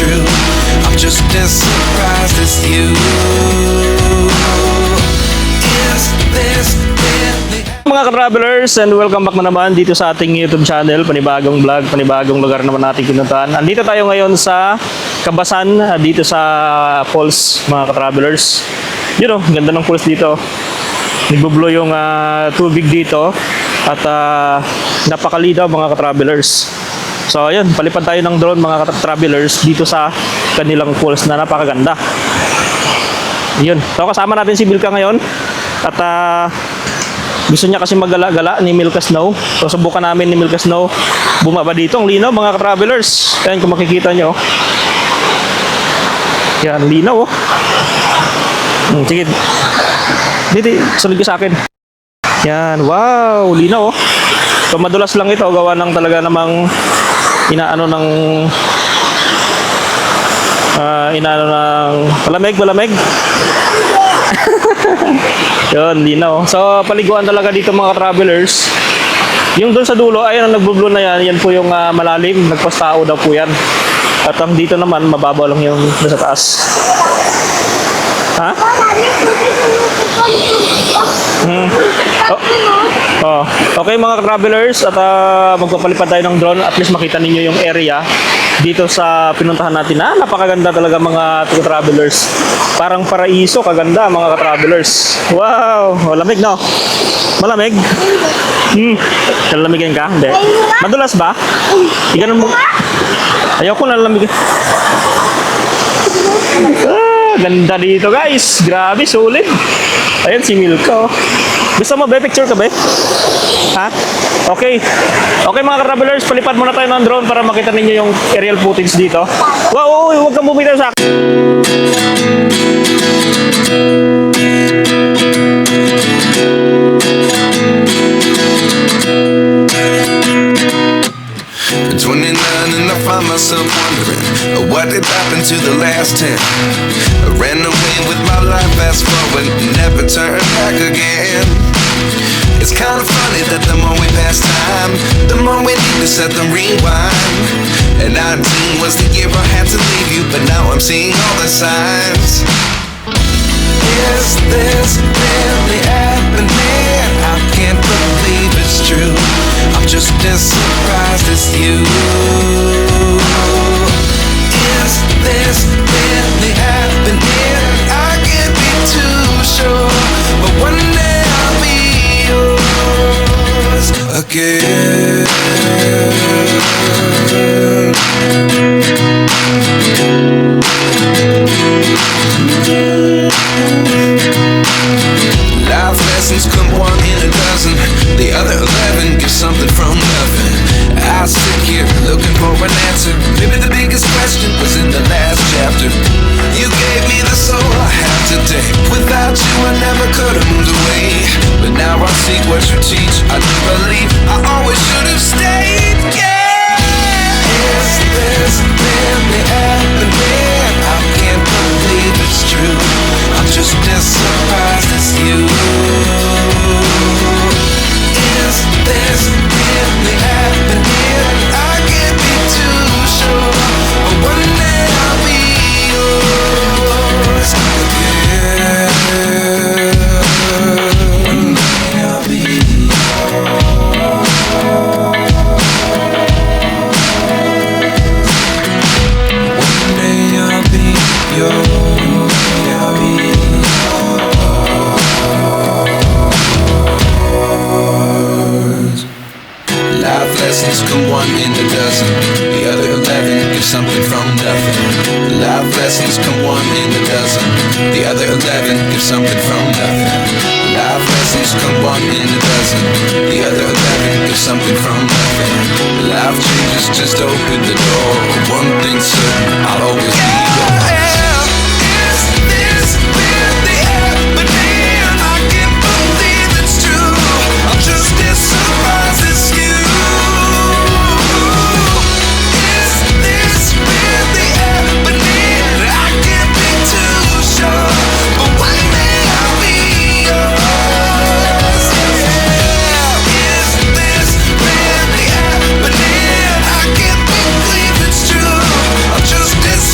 true. I'm just as surprised as you. Is this really Mga ka-travelers, and welcome back na naman dito sa ating YouTube channel. Panibagong vlog, panibagong lugar naman natin pinuntahan. Andito tayo ngayon sa Kabasan, dito sa falls, mga ka-travelers. Yun o, ganda ng falls dito. Nagbo-blow yung tubig dito at napakalinaw, mga ka-travelers. So ayun, palipad tayo ng drone, mga ka-travelers, dito sa kanilang falls na napakaganda. Yun, so kasama natin si Milka ngayon at gusto niya kasi maggala-gala ni Milka Snow. So subukan namin ni Milka Snow bumaba dito. Ang linaw, mga ka-travelers. Ayan, kung makikita nyo. Yan, linaw oh. Sige. Dito, sunod ka sa akin. Yan, wow, linaw oh. So madulas lang ito. Gawa ng talaga namang inaano ng malamig. Yun, linaw. So, paliguan talaga dito, mga travelers. Yung doon sa dulo, ayun ang nagbo-blow na yan. Yan po yung malalim. Nagpastao daw po yan. At ang dito naman, mababaw lang yung nasa taas. Ha? Oh. Okay, mga travelers, at magpapalipad tayo ng drone. At least makita ninyo yung area dito sa pinuntahan natin. Napakaganda talaga, mga travelers. Parang paraiso, kaganda, mga travelers. Wow, lamig no? Malamig? Nalamigin ka? Hindi. Madulas ba? Iganon mo. Ayoko nalamig. Ganda dito, guys. Grabe, sulit. Ayan si Milka. Gusto mo ba? Picture ka ba? Ha? Okay. Okay, mga travelers, palipad muna tayo ng drone para makita ninyo yung aerial footage dito. Wow, huwag kang bumitaw sa akin. At 29 and I find myself wondering what did happen to the last 10. I ran away with my life, fast forward, never turn back again. It's kind of funny that the more we pass time, the more we need to set the rewind. And 19 was the year I had to leave you, but now I'm seeing all the signs. Is this really happening? I can't believe it's true. I'm just as surprised as you. Is this really happening? I can't be too sure, but one day I'll be yours again. Life lessons come one in a dozen. The other 11 give something from nothing. I sit here looking for an answer. Maybe the biggest question was in the last chapter. You gave me the soul I have today. Without you I never could have moved away. But now I see what you teach. I do believe I always should have stayed. Yeah. Is this really happening? I can't believe it's true. I'm just as surprised as you. Is this really happening? I can't be too sure, but one day I'll be yours again. One day I'll be yours. One day I'll be yours. I'll be yours. Life lessons come one in a dozen. The other 11 give something from nothing. Life lessons come one in a dozen. The other 11 give something from nothing. Life lessons come one in a dozen. The other 11 give something from nothing. Life changes just open the door. One thing's certain, I'll always be yours. Is this really happening? I can't believe it's true. I'm just as surprised as you. Is this really happening? I can't be too sure, but one day I'll be yours. Yeah. Is this really happening? I can't believe it's true. I'm just as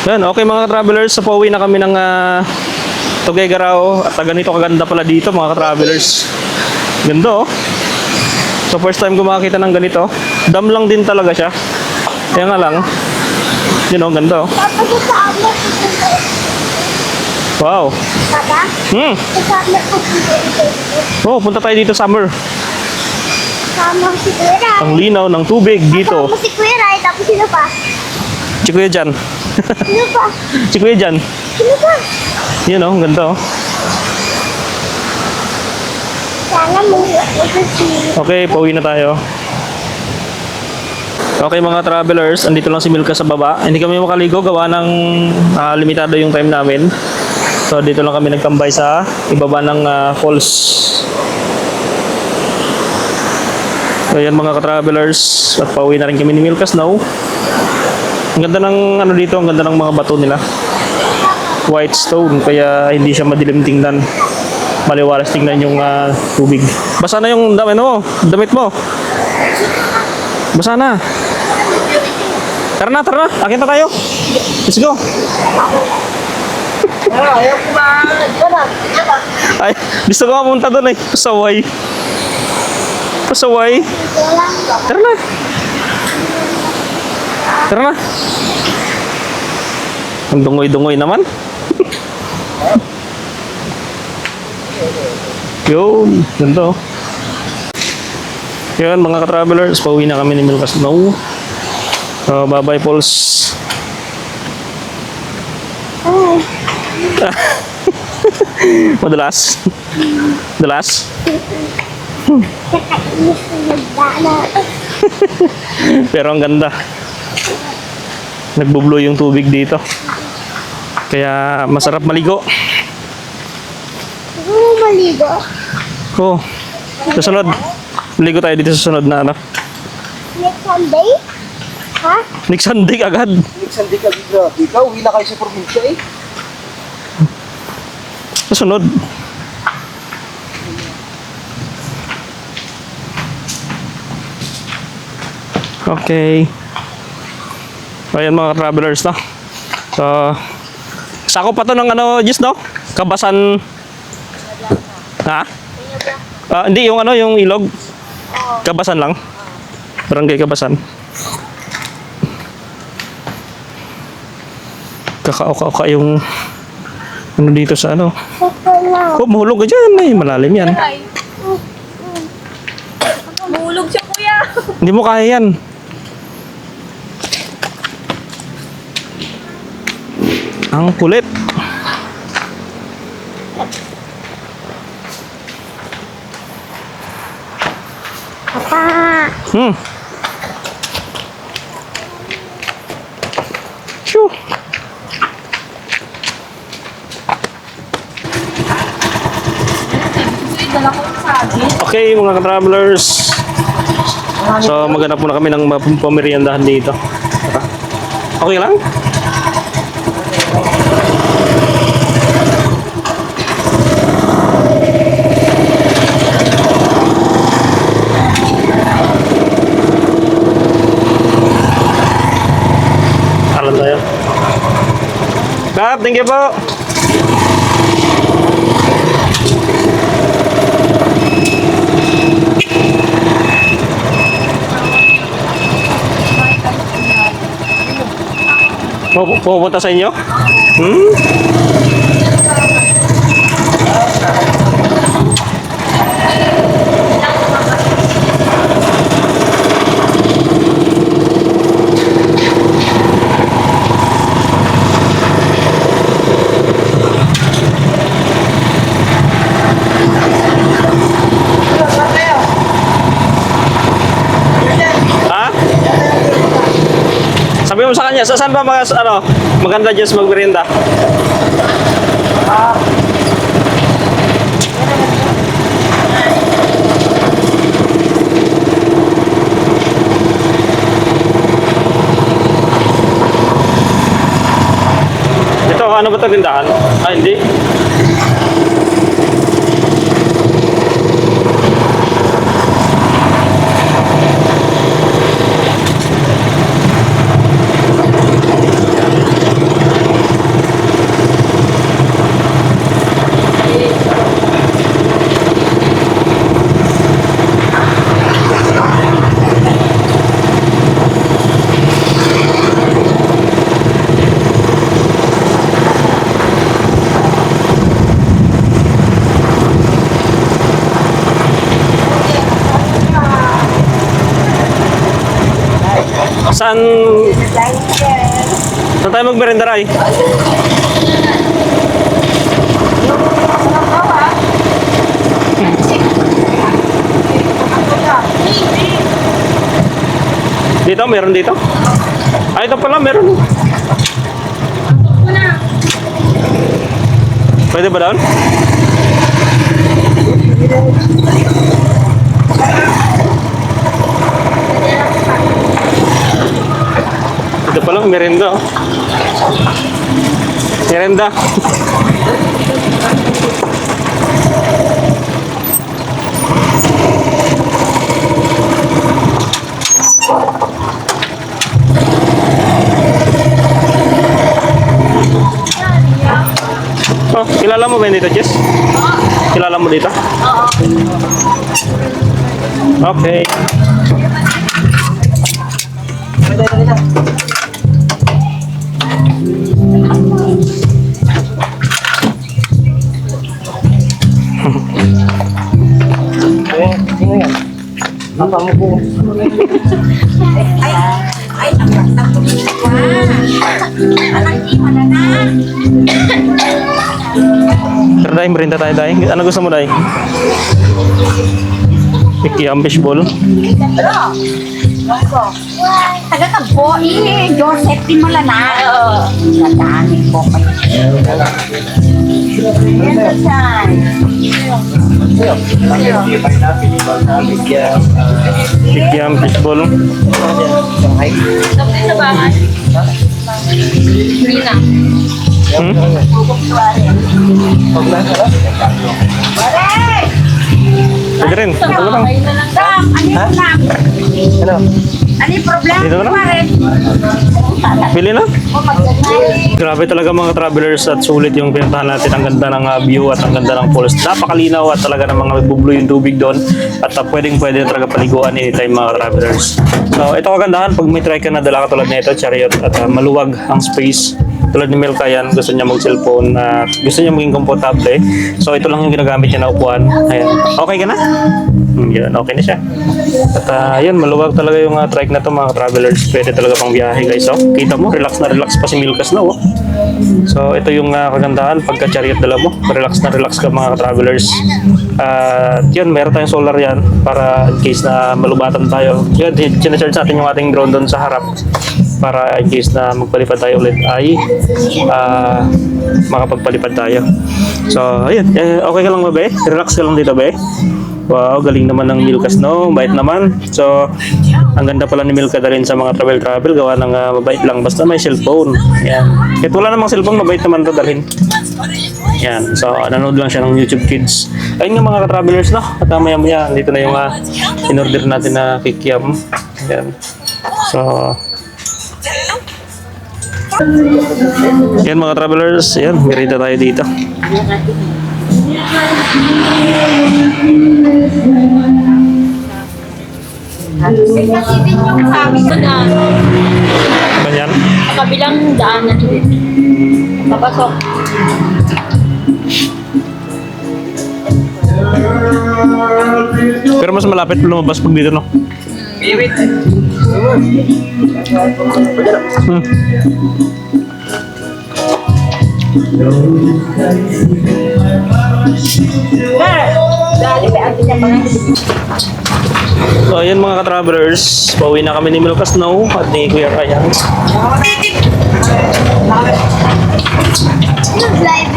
Yan, okay mga travelers, so pauwi na kami ng Tuguegarao at ganito kaganda pala dito mga travelers. Ganda oh. So first time ko makakita ng ganito. Dam lang din talaga siya. Kaya nga lang, yun oh, ganda oh. Wow. Papa? Kasama ko si Kuya. Oh, punta tayo dito summer. Kasama si Kuya Rai. Ang linaw ng tubig dito. Kasama si Kuya Rai, tapos sino pa? Si Kuya Jan. Sino pa? Si Kuya Jan. Sino pa? Yun oh, ganda oh. Sana mo si... Okay, pauwi na tayo. Okay mga travelers, andito lang si Milka sa baba. Hindi kami makaligo, gawa ng limitado yung time namin. So dito lang kami nagtambay sa ibaba ng falls. So yan mga ka-travelers, at pauwi na rin kami ni Milka Snow. Ang ganda ng ano dito, ang ganda ng mga bato nila. White stone, kaya hindi siya madilim tingnan. Maliwalas tingnan yung tubig. Basa na yung damit mo. Basa na. Tara na, tara na. Akin na tayo. Let's go. Ayaw ko ba? Ay, gusto ko mapunta doon eh. Pasaway. Pasaway. Tara na. Tara na. Ang dungoy-dungoy naman. Yun, ganda oh. Yun mga ka-travelers, pauwi na kami ni Milka Snow. Bye-bye Pauls. Madalas. Madalas. Nakainis na nagdana. Pero ang ganda. Nagbo-blow yung tubig dito. Kaya masarap maligo. Gusto mo maligo? Oh. Susunod. Maligo tayo dito sa sunod na ano. Next Sunday? Ha? Next Sunday agad. Next Sunday ka dito. Ikaw, uwi na kayo sa probinsya eh. Susunod. Okay. Ayan mga travelers no. So, sako pa to ng ano, Jis no? Kabasan. Ha? Hindi yung ano, yung ilog. Kabasan lang. Barangay Kabasan. Kaka-oka yung ano dito sa ano. Wala. Oh, mahulog ka dyan eh. Malalim yan. Mahulog siya, kuya. Hindi mo kaya yan. Ang kulit. Papa. Shoo. Dala ko yung saging. Okay mga ka-travelers. So maghanap muna kami ng pameriendahan dito. Tara. Okay lang? Alam tayo. Kat, thank you po. Pupunta sa inyo? Ha? Sabi mo sa kanya, saan ba maganda dyan sa magmerienda? Ito, ano ba ito tindahan? Hindi. Saan tayo magmerenda, Ray? Dito, meron dito? Ay, ito pala, meron. Pwede ba doon? Ito pala, merenda. Oh. Merenda. Oh, kilala mo ba yun dito, Jess? Kilala mo dito? Oo. Okay. Sino yan? Papa mo po. Ay, nakakapos ka. Anak, iwan na. Tara, Day, merinda tayo, Day. Ano gusto mo, Day? Ikiam fishball. Taga ka po, Joseph, di mo lang na. Nadami po kayo. Yan na siya. Ikiam fishball. Sabi sa bahay. Hindi na. Hmm? Pwede rin. Ano lang? Sam, ano yung lang? Ano? Ano yung problema? Dito na? Pare? Pili na? Grabe talaga mga travelers at sulit yung pinuntahan natin. Ang ganda ng view at ang ganda ng falls. Napakalinaw at talaga ng mga bublo yung tubig doon. At pwede talaga paliguan anytime mga travelers. So ito kagandahan pag may try ka na dala ka tulad nito, chariot at maluwag ang space. Tulad ni Melka yan, gusto niya mag-cellphone, gusto niya maging komportable. So ito lang yung ginagamit niya na upuan. Ayan. Okay ka na? Yan, okay na siya. At yun, maluwag talaga yung trike na to mga travelers. Pwede talaga pang biyahe guys. So, kita mo, relax na relax pa si Milkas na. Oh. So ito yung kagandahan pagka chariot dala mo. Relax na relax ka mga travelers. Yun, meron tayong solar yan para in case na malubatan tayo. Yun, sinacharge natin yung ating drone doon sa harap para in case na magpalipad tayo ulit ay makapagpalipad tayo. So, ayun. Okay ka lang ba, be? Relax ka lang dito, be? Wow, galing naman ng Milkas, no? Mabait naman. So, ang ganda pala ni Milka dalhin sa mga travel. Gawa ng mabait lang. Basta may cellphone. Yan. Kahit wala namang cellphone, mabait naman ito dalhin. Yan. So, nanood lang siya ng YouTube Kids. Ayun nga mga ka-travelers, no? At maya-maya, dito na yung in-order natin na kikiam. Yan. So, yan mga travelers. Yan, merida tayo dito. Kasi din yung sabi ko na Ganyan. kabilang daanan din. Papasok. Pero mas malapit lumabas pag dito, no? So ayun mga ka-travelers, pauwi na kami ni Milka Snow at ni Kuya Ryan.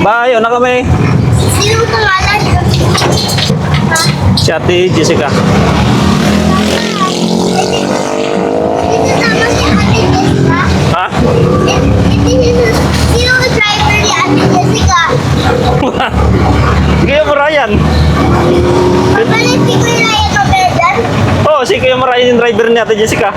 Bye, na kami. Sino pangalan? Si Ate Jessica. Ito naman si Ate Jessica. Ha? Sino ang driver ni Ate Jessica? Kuya Ryan. Papalit si Kuya Ryan Robertan? Oh, si Kuya Ryan yung driver ni Ate Jessica.